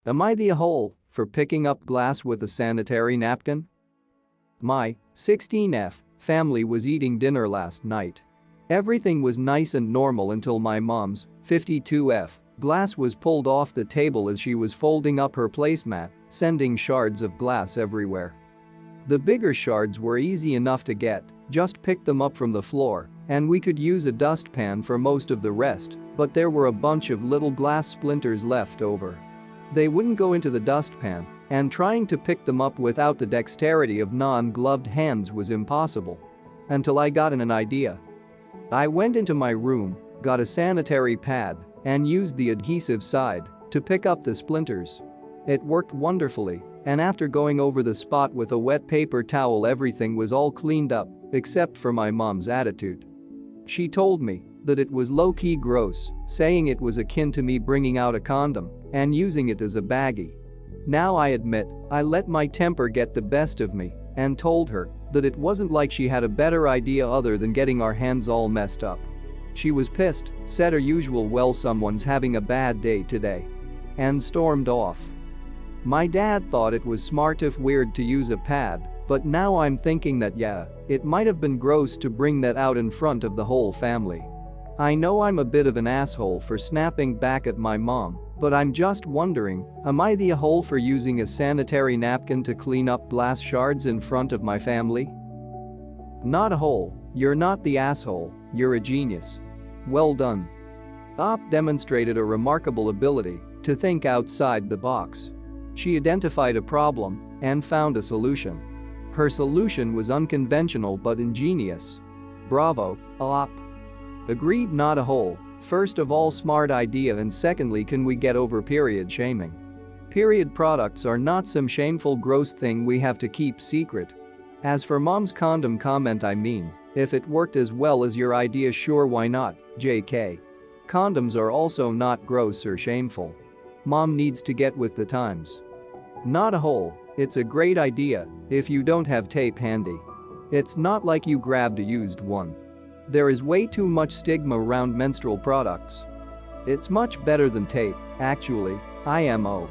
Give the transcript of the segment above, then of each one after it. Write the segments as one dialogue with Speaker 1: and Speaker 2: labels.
Speaker 1: Am I the a-hole for picking up glass with a sanitary napkin? My 16F family was eating dinner last night. Everything was nice and normal until my mom's 52F glass was pulled off the table as she was folding up her placemat, sending shards of glass everywhere. The bigger shards were easy enough to get, just pick them up from the floor, and we could use a dustpan for most of the rest, but there were a bunch of little glass splinters left over. They wouldn't go into the dustpan, and trying to pick them up without the dexterity of non-gloved hands was impossible. Until I got an idea. I went into my room, got a sanitary pad, and used the adhesive side to pick up the splinters. It worked wonderfully, and after going over the spot with a wet paper towel, everything was all cleaned up, except for my mom's attitude. She told me that it was low-key gross, saying it was akin to me bringing out a condom and using it as a baggie. Now I admit, I let my temper get the best of me and told her that it wasn't like she had a better idea other than getting our hands all messed up. She was pissed, said her usual "well, someone's having a bad day today," and stormed off. My dad thought it was smart if weird to use a pad, but now I'm thinking that yeah, it might have been gross to bring that out in front of the whole family. I know I'm a bit of an asshole for snapping back at my mom, but I'm just wondering, am I the a-hole for using a sanitary napkin to clean up glass shards in front of my family? Not a hole, you're not the asshole, you're a genius. Well done. Op demonstrated a remarkable ability to think outside the box. She identified a problem and found a solution. Her solution was unconventional but ingenious. Bravo, Op. Agreed, not a hole. First of all, smart idea, and secondly, can we get over period shaming? Period products are not some shameful gross thing we have to keep secret. As for mom's condom comment, I mean, if it worked as well as your idea, sure, why not, JK. Condoms are also not gross or shameful. Mom needs to get with the times. Not a hole, it's a great idea if you don't have tape handy. It's not like you grabbed a used one. There is way too much stigma around menstrual products. It's much better than tape, actually. IMO.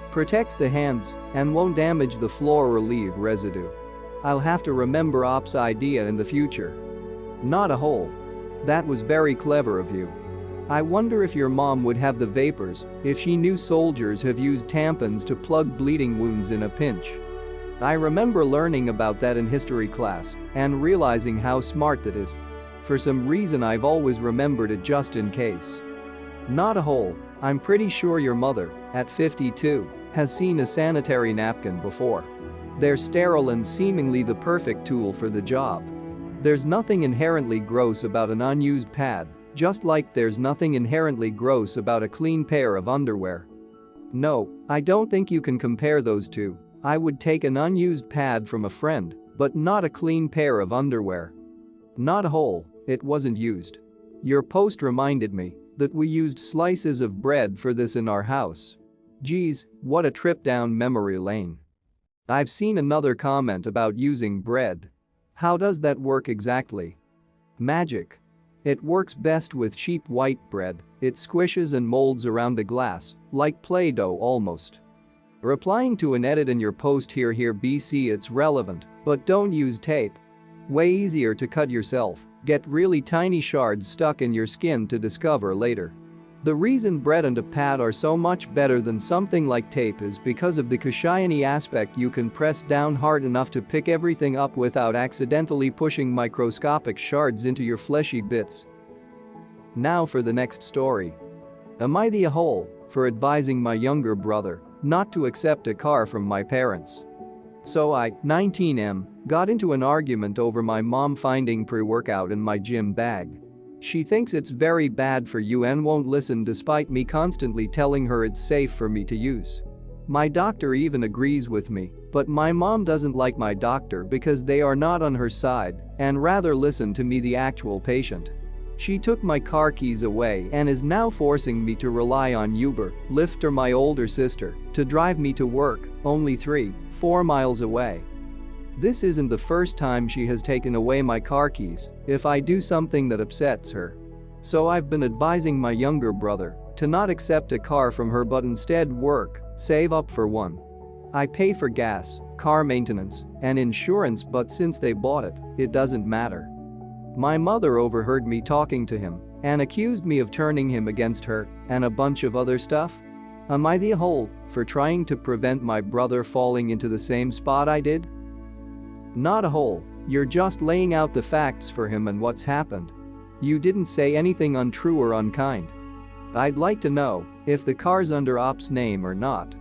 Speaker 1: Protects the hands and won't damage the floor or leave residue. I'll have to remember Op's idea in the future. Not a hole. That was very clever of you. I wonder if your mom would have the vapors if she knew soldiers have used tampons to plug bleeding wounds in a pinch. I remember learning about that in history class and realizing how smart that is. For some reason I've always remembered it just in case. Not a hole, I'm pretty sure your mother, at 52, has seen a sanitary napkin before. They're sterile and seemingly the perfect tool for the job. There's nothing inherently gross about an unused pad, just like there's nothing inherently gross about a clean pair of underwear. No, I don't think you can compare those two. I would take an unused pad from a friend, but not a clean pair of underwear. Not a hole, it wasn't used. Your post reminded me that we used slices of bread for this in our house. Geez, what a trip down memory lane. I've seen another comment about using bread. How does that work exactly? Magic. It works best with cheap white bread. It squishes and molds around the glass, like Play-Doh almost. Replying to an edit in your post here BC, it's relevant, but don't use tape. Way easier to cut yourself, get really tiny shards stuck in your skin to discover later. The reason bread and a pad are so much better than something like tape is because of the cushiony aspect. You can press down hard enough to pick everything up without accidentally pushing microscopic shards into your fleshy bits. Now for the next story. Am I the a-hole for advising my younger brother not to accept a car from my parents? So I, 19M, got into an argument over my mom finding pre-workout in my gym bag. She thinks it's very bad for you and won't listen despite me constantly telling her it's safe for me to use. My doctor even agrees with me, but my mom doesn't like my doctor because they are not on her side and rather listen to me, the actual patient. She took my car keys away and is now forcing me to rely on Uber, Lyft or my older sister to drive me to work, only 3-4 miles away. This isn't the first time she has taken away my car keys if I do something that upsets her. So I've been advising my younger brother to not accept a car from her but instead work Save up for one. I pay for gas, car maintenance, and insurance, but since they bought it, it doesn't matter. My mother overheard me talking to him and accused me of turning him against her and a bunch of other stuff. Am I the a-hole for trying to prevent my brother falling into the same spot I did? Not a hole, you're just laying out the facts for him and what's happened. You didn't say anything untrue or unkind. I'd like to know if the car's under Op's name or not.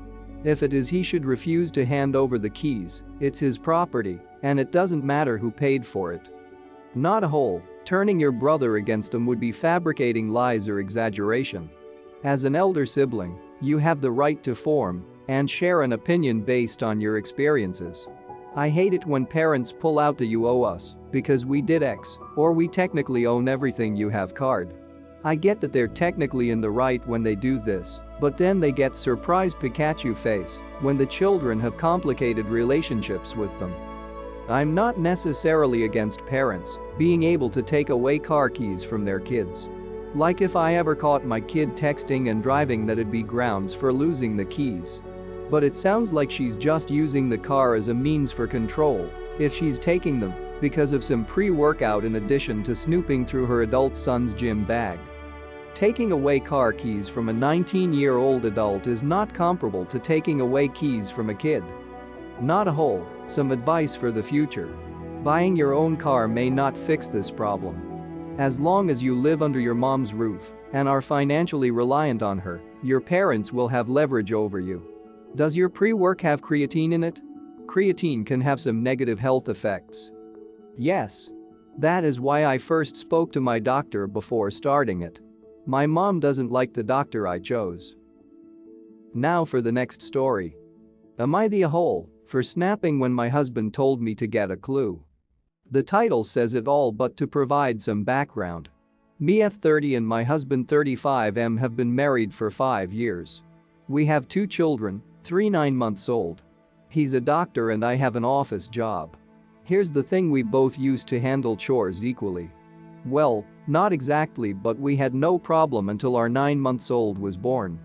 Speaker 1: If it is, he should refuse to hand over the keys. It's his property, and it doesn't matter who paid for it. Not a hole, turning your brother against him would be fabricating lies or exaggeration. As an elder sibling, you have the right to form and share an opinion based on your experiences. I hate it when parents pull out the "you owe us because we did X" or "we technically own everything you have" card. I get that they're technically in the right when they do this, but then they get surprised Pikachu face when the children have complicated relationships with them. I'm not necessarily against parents being able to take away car keys from their kids. Like if I ever caught my kid texting and driving, that'd be grounds for losing the keys. But it sounds like she's just using the car as a means for control if she's taking them because of some pre-workout in addition to snooping through her adult son's gym bag. Taking away car keys from a 19-year-old adult is not comparable to taking away keys from a kid. Not a hole, some advice for the future. Buying your own car may not fix this problem. As long as you live under your mom's roof and are financially reliant on her, your parents will have leverage over you. Does your pre-work have creatine in it? Creatine can have some negative health effects. Yes. That is why I first spoke to my doctor before starting it. My mom doesn't like the doctor I chose. Now for the next story. Am I the a-hole for snapping when my husband told me to get a clue? The title says it all, but to provide some background. Me at 30 and my husband 35 have been married for 5 years. We have 2 children, 3 9 months old. He's a doctor and I have an office job. Here's the thing, we both used to handle chores equally. Well, not exactly, but we had no problem until our 9-month-old was born.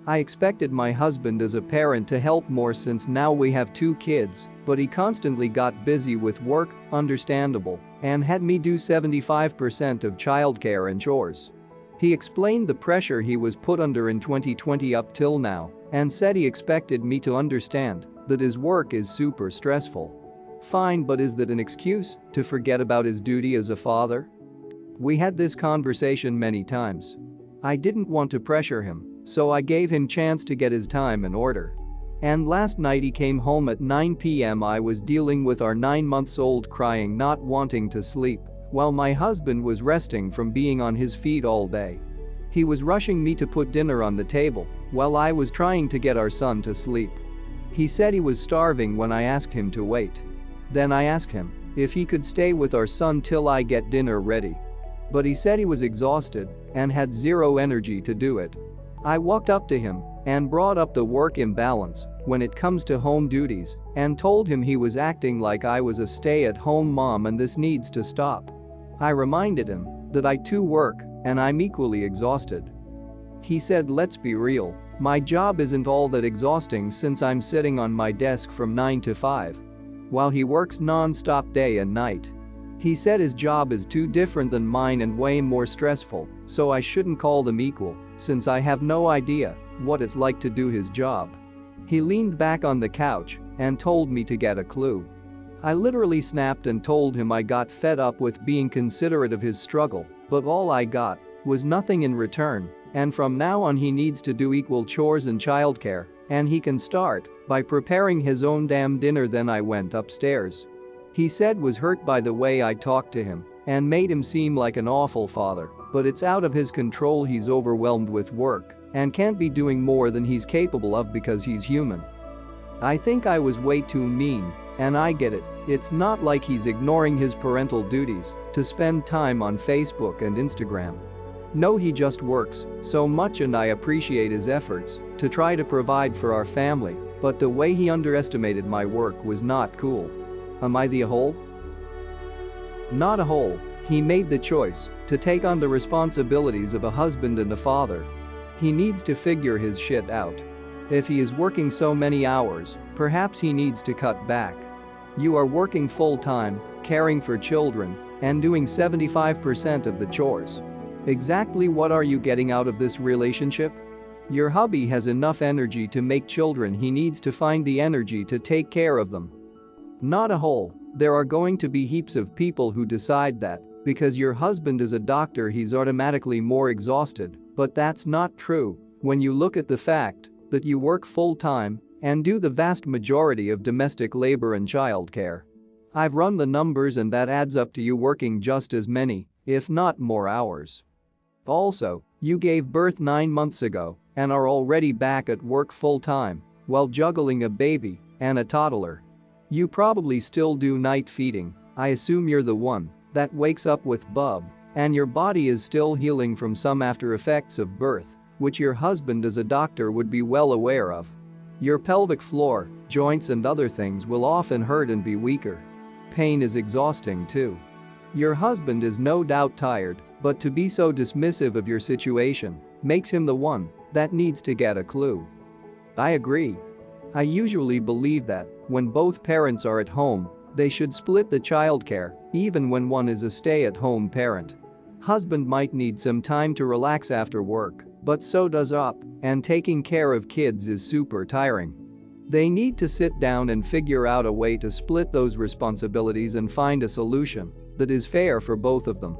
Speaker 1: I expected my husband as a parent to help more since now we have 2 kids, but he constantly got busy with work, understandable, and had me do 75% of childcare and chores. He explained the pressure he was put under in 2020 up till now and said he expected me to understand that his work is super stressful. Fine, but is that an excuse to forget about his duty as a father? We had this conversation many times. I didn't want to pressure him, so I gave him chance to get his time in order. And last night he came home at 9 p.m. I was dealing with our 9-month-old crying, not wanting to sleep, while my husband was resting from being on his feet all day. He was rushing me to put dinner on the table while I was trying to get our son to sleep. He said he was starving when I asked him to wait. Then I asked him if he could stay with our son till I get dinner ready. But he said he was exhausted and had zero energy to do it. I walked up to him and brought up the work imbalance when it comes to home duties and told him he was acting like I was a stay-at-home mom and this needs to stop. I reminded him that I too work and I'm equally exhausted. He said, let's be real, my job isn't all that exhausting since I'm sitting on my desk from 9 to 5. While he works non-stop day and night. He said his job is too different than mine and way more stressful, so I shouldn't call them equal, since I have no idea what it's like to do his job. He leaned back on the couch and told me to get a clue. I literally snapped and told him I got fed up with being considerate of his struggle, but all I got was nothing in return, and from now on he needs to do equal chores and childcare, and he can start by preparing his own damn dinner. Then I went upstairs. He said was hurt by the way I talked to him and made him seem like an awful father, but it's out of his control, he's overwhelmed with work and can't be doing more than he's capable of because he's human. I think I was way too mean, and I get it, it's not like he's ignoring his parental duties to spend time on Facebook and Instagram. No, he just works so much and I appreciate his efforts to try to provide for our family, but the way he underestimated my work was not cool. Am I the a-hole? Not a hole, he made the choice to take on the responsibilities of a husband and a father. He needs to figure his shit out. If he is working so many hours, perhaps he needs to cut back. You are working full-time, caring for children, and doing 75% of the chores. Exactly what are you getting out of this relationship? Your hubby has enough energy to make children, he needs to find the energy to take care of them. Not a whole. There are going to be heaps of people who decide that because your husband is a doctor he's automatically more exhausted, but that's not true when you look at the fact that you work full-time and do the vast majority of domestic labor and childcare. I've run the numbers and that adds up to you working just as many, if not more hours. Also, you gave birth 9 months ago and are already back at work full-time while juggling a baby and a toddler. You probably still do night feeding. I assume you're the one that wakes up with bub, and your body is still healing from some after effects of birth, which your husband as a doctor would be well aware of. Your pelvic floor, joints and other things will often hurt and be weaker. Pain is exhausting too. Your husband is no doubt tired, but to be so dismissive of your situation makes him the one that needs to get a clue. I agree. I usually believe that when both parents are at home, they should split the childcare, even when one is a stay-at-home parent. Husband might need some time to relax after work, but so does up, and taking care of kids is super tiring. They need to sit down and figure out a way to split those responsibilities and find a solution that is fair for both of them.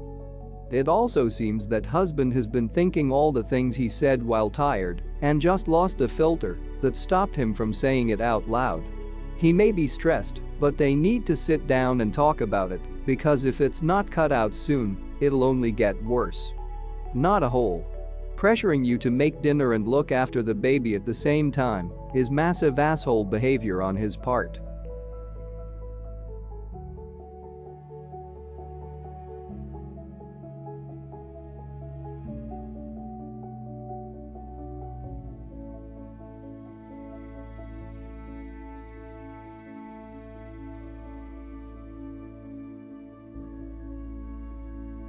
Speaker 1: It also seems that husband has been thinking all the things he said while tired and just lost a filter that stopped him from saying it out loud. He may be stressed, but they need to sit down and talk about it because if it's not cut out soon, it'll only get worse. Not a whole. Pressuring you to make dinner and look after the baby at the same time is massive asshole behavior on his part.